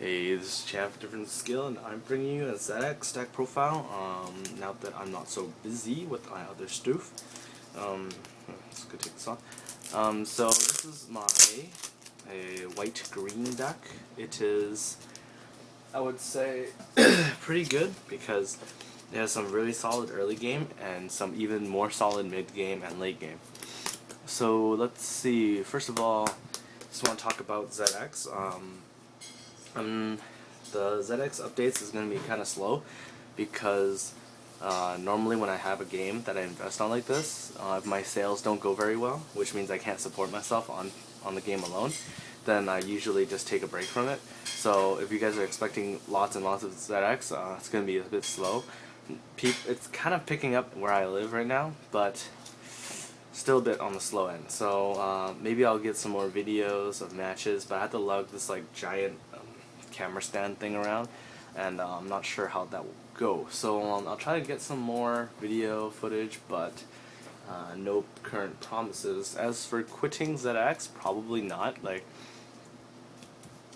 Hey, this is Champ Different Skill, and I'm bringing you a ZX deck profile. Now that I'm not so busy with my other stuff, let's go take this off. So this is a white-green deck. It is, I would say, pretty good because it has some really solid early game and some even more solid mid game and late game. So let's see. First of all, just want to talk about ZX. The ZX updates is going to be kind of slow because normally when I have a game that I invest on like this, if my sales don't go very well, which means I can't support myself on the game alone, then I usually just take a break from it. So if you guys are expecting lots and lots of ZX, it's going to be a bit slow. It's kind of picking up where I live right now, but still a bit on the slow end. So maybe I'll get some more videos of matches, but I have to lug this like giant camera stand thing around, and I'm not sure how that will go. So I'll try to get some more video footage, but no current promises. As for quitting ZX, probably not. Like,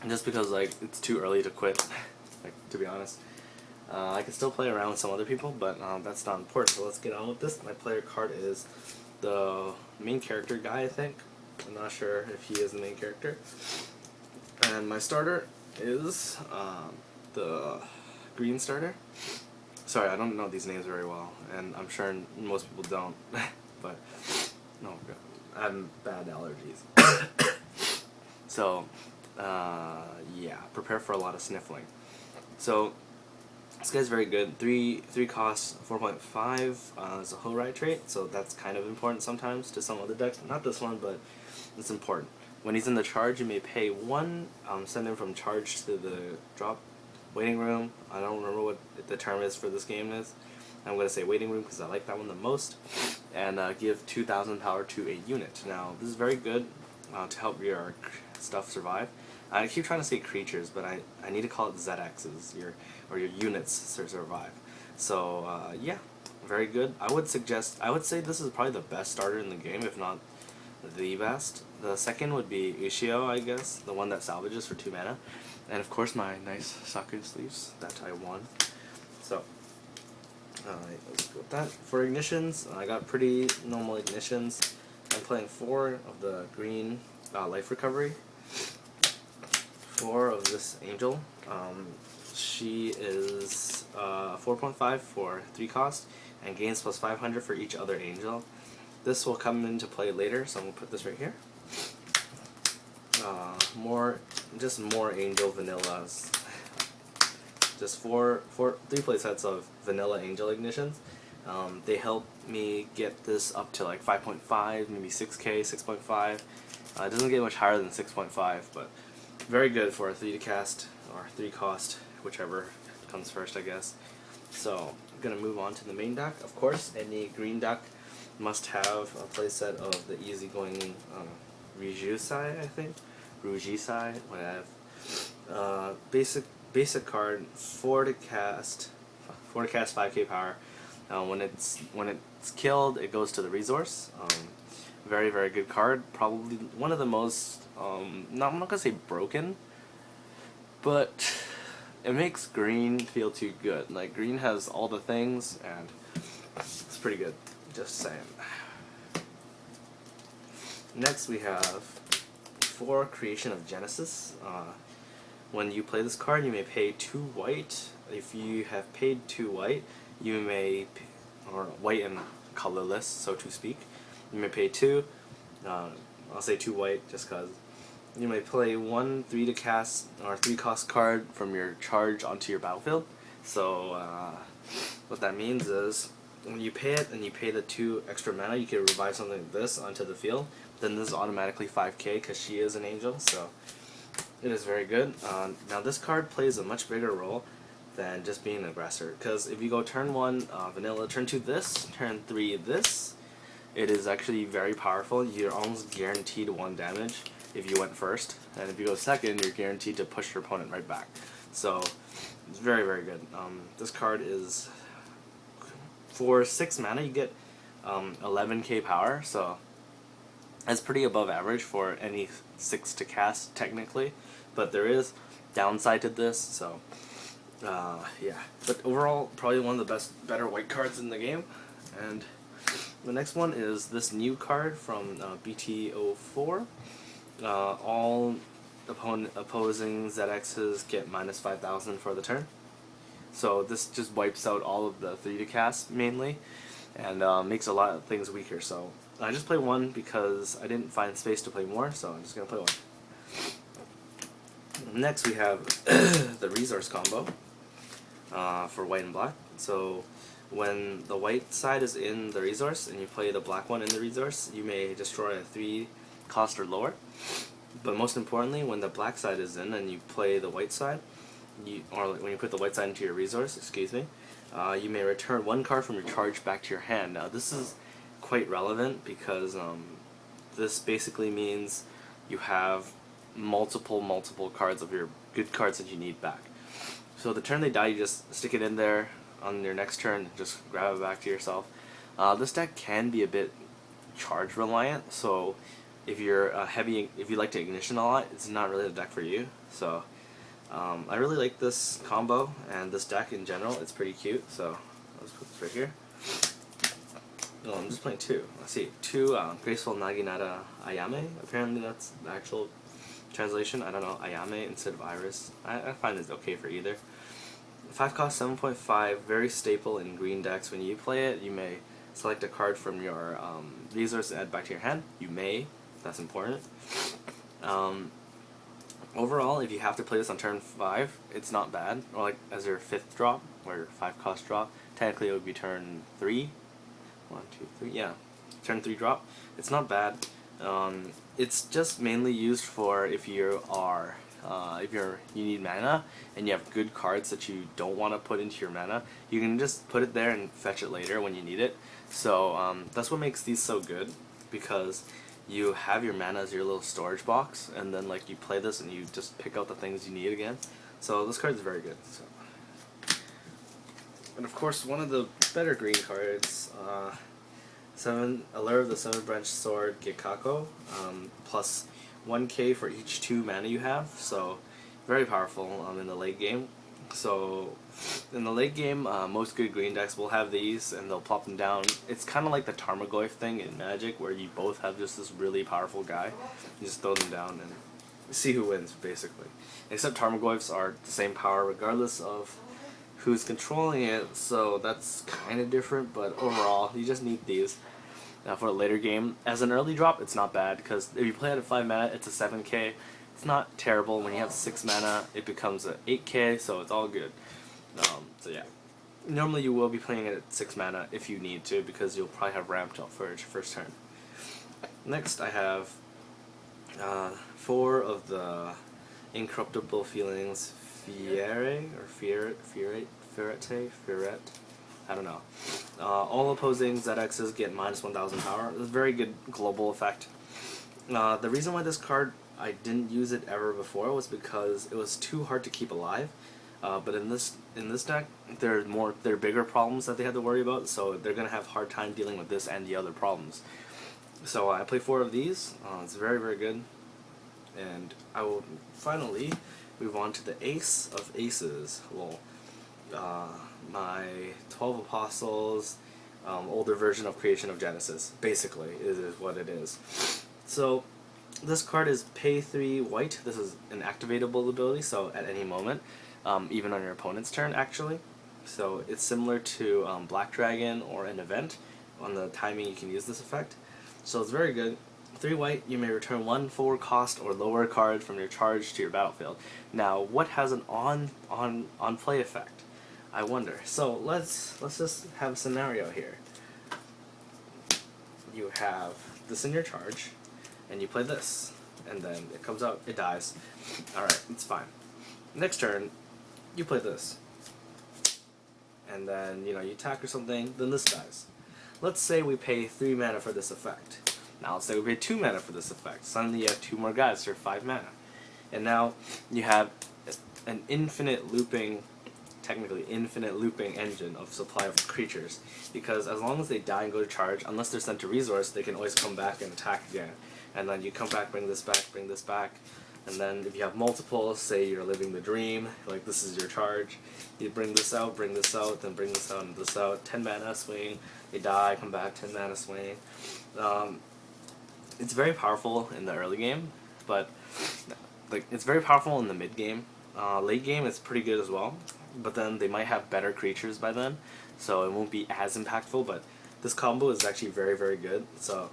just because like it's too early to quit. Like, to be honest, I can still play around with some other people, but that's not important. So let's get on with this. My player card is the main character guy, I think. I'm not sure if he is the main character. And my starter is the green starter. Sorry, I don't know these names very well, and I'm sure most people don't. But no, I have bad allergies. So yeah, prepare for a lot of sniffling. So this guy's very good. Three costs 4.5 is a whole right trait, so that's kind of important sometimes to some other decks. Not this one, but it's important. When he's in the charge, you may pay one, send him from charge to the drop waiting room. I don't remember what the term is for this game is. I'm going to say waiting room because I like that one the most. And give 2,000 power to a unit. Now, this is very good to help your stuff survive. I keep trying to say creatures, but I need to call it ZXs, your units to survive. So, yeah, very good. I would say this is probably the best starter in the game, if not the best. The second would be Ushio, I guess, the one that salvages for 2 mana. And of course my nice Saku sleeves that I won. So, let's go with that. For ignitions, I got pretty normal ignitions. I'm playing 4 of the green life recovery. 4 of this angel. She is 4.5 for 3 cost and gains plus 500 for each other angel. This will come into play later, so I'm going to put this right here. Just more angel vanillas. Just 3 play sets of vanilla angel ignitions. They help me get this up to like 5.5, maybe 6k, 6.5. It doesn't get much higher than 6.5, but very good for a 3 to cast, or 3 cost, whichever comes first, I guess. So, I'm going to move on to the main deck. Of course, any green deck must have a playset of the easygoing Ryujusai, I think. Ryujusai, whatever. Basic card, 4 to cast 5k power. When it's killed, it goes to the resource. Very, very good card. Probably one of the most, I'm not gonna say broken, but it makes green feel too good. Like, green has all the things, and it's pretty good. Just saying. Next we have 4 Creation of Genesis. When you play this card, you may pay 2 white. If you have paid 2 white, you may, or white and colorless, so to speak, you may pay 2. I'll say 2 white just because. You may play 1 3 to cast or 3 cost card from your charge onto your battlefield. So what that means is, when you pay it and you pay the 2 extra mana, you can revive something like this onto the field. Then this is automatically 5k because she is an angel, so it is very good. Now this card plays a much bigger role than just being an aggressor, because if you go turn 1 vanilla, turn 2 this, turn 3 this, it is actually very powerful. You're almost guaranteed 1 damage if you went first, and if you go second, you're guaranteed to push your opponent right back. So it's very, very good. This card is, for 6 mana, you get 11k power, so that's pretty above average for any 6 to cast, technically. But there is downside to this. So yeah, but overall, probably one of the better white cards in the game. And the next one is this new card from BT04. All opposing ZXs get minus 5,000 for the turn. So this just wipes out all of the 3 to cast mainly, and makes a lot of things weaker. So I just play one because I didn't find space to play more, so I'm just gonna play one. Next we have the resource combo for white and black. So when the white side is in the resource and you play the black one in the resource, you may destroy a 3 cost or lower. But most importantly, when the black side is in and you play the white side, or when you put the white side into your resource, excuse me, you may return 1 card from your charge back to your hand. Now this is quite relevant because this basically means you have multiple cards of your good cards that you need back. So the turn they die, you just stick it in there on your next turn and just grab it back to yourself. This deck can be a bit charge reliant, so if you're if you like to ignition a lot, it's not really the deck for you. So I really like this combo and this deck in general. It's pretty cute, so let's put this right here. Oh, I'm just playing 2. Let's see, 2 Graceful Naginata Ayame. Apparently that's the actual translation. I don't know, Ayame instead of Iris. I find it's okay for either. 5 cost, 7.5, very staple in green decks. When you play it, you may select a card from your resource and add back to your hand. You may, that's important. Overall, if you have to play this on turn 5, it's not bad. Or like as your 5th drop, or 5 cost drop. Technically it would be turn 3. 1, 2, 3, yeah. Turn 3 drop. It's not bad. It's just mainly used for if you are you need mana and you have good cards that you don't want to put into your mana, you can just put it there and fetch it later when you need it. So that's what makes these so good, because you have your mana as your little storage box, and then like you play this and you just pick out the things you need again. So this card is very good. So. And of course, one of the better green cards, Allure of the 7-branch sword Gekako, plus 1k for each 2 mana you have, so very powerful in the late game. So in the late game, most good green decks will have these and they'll plop them down. It's kind of like the Tarmogoyf thing in Magic, where you both have just this really powerful guy. You just throw them down and see who wins, basically. Except Tarmogoyfs are the same power regardless of who's controlling it, so that's kind of different, but overall, you just need these. Now for a later game, as an early drop, it's not bad, because if you play it at 5 mana, it's a 7k. It's not terrible. When you have 6 mana, it becomes a 8k, so it's all good. So yeah. Normally you will be playing it at 6 mana if you need to, because you'll probably have ramped up for your first turn. Next I have 4 of the Incorruptible Feelings Fiere, or Fieret, I don't know. All opposing ZXs get minus 1,000 power. It's a very good global effect. The reason why this card I didn't use it ever before was because it was too hard to keep alive. But in this deck, there are bigger problems that they had to worry about, so they're gonna have a hard time dealing with this and the other problems. So I play 4 of these. It's very, very good. And I will finally move on to the Ace of Aces. Well, my 12 Apostles, older version of Creation of Genesis, basically, is what it is. So this card is pay 3 white. This is an activatable ability, so at any moment, even on your opponent's turn, actually. So it's similar to Black Dragon or an event. On the timing, you can use this effect. So it's very good. 3 white, you may return 1 4 cost or lower card from your charge to your battlefield. Now, what has an on play effect? I wonder. So let's just have a scenario here. You have this in your charge, and you play this, and then it comes out, it dies. Alright, it's fine. Next turn, you play this, and then you attack or something, then this dies. Let's say we pay 3 mana for this effect. Now let's say we pay 2 mana for this effect. Suddenly you have 2 more guys for 5 mana. And now you have an technically infinite looping engine of supply of creatures. Because as long as they die and go to charge, unless they're sent to resource, they can always come back and attack again. And then you come back, bring this back, And then if you have multiples, say you're living the dream, like this is your charge, you bring this out, then bring this out, and this out, 10 mana swing, they die, come back, 10 mana swing. It's very powerful in the early game, but like it's very powerful in the mid game. Late game it's pretty good as well, but then they might have better creatures by then, so it won't be as impactful, but this combo is actually very, very good. So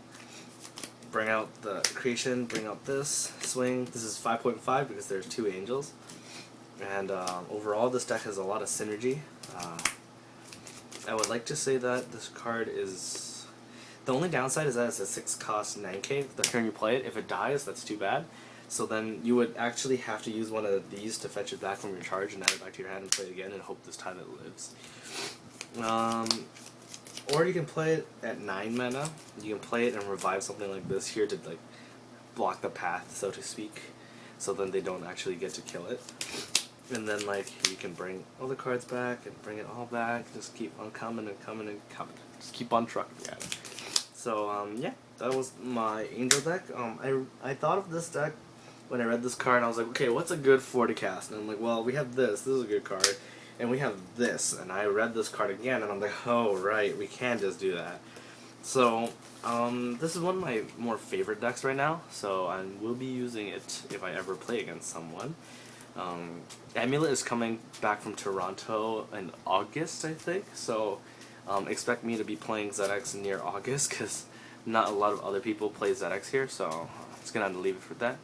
bring out the creation, bring out this, swing. This is 5.5 because there's 2 angels. And overall this deck has a lot of synergy. I would like to say that this card is... The only downside is that it's a 6 cost 9k the turn you play it. If it dies, that's too bad. So then you would actually have to use one of these to fetch it back from your charge and add it back to your hand and play it again and hope this time it lives. Or you can play it at 9 mana. You can play it and revive something like this here to like block the path, so to speak. So then they don't actually get to kill it. And then like you can bring all the cards back and bring it all back. Just keep on coming and coming and coming. Just keep on trucking at it. So yeah, that was my angel deck. I thought of this deck when I read this card. And I was like, okay, what's a good 4 to cast? And I'm like, well, we have this. This is a good card. And we have this, and I read this card again, and I'm like, oh, right, we can just do that. So, this is one of my more favorite decks right now, so I will be using it if I ever play against someone. Amulet is coming back from Toronto in August, I think, so expect me to be playing ZX near August, because not a lot of other people play ZX here, so I'm just going to have to leave it for that.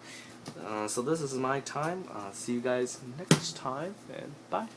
So this is my time. See you guys next time, and bye.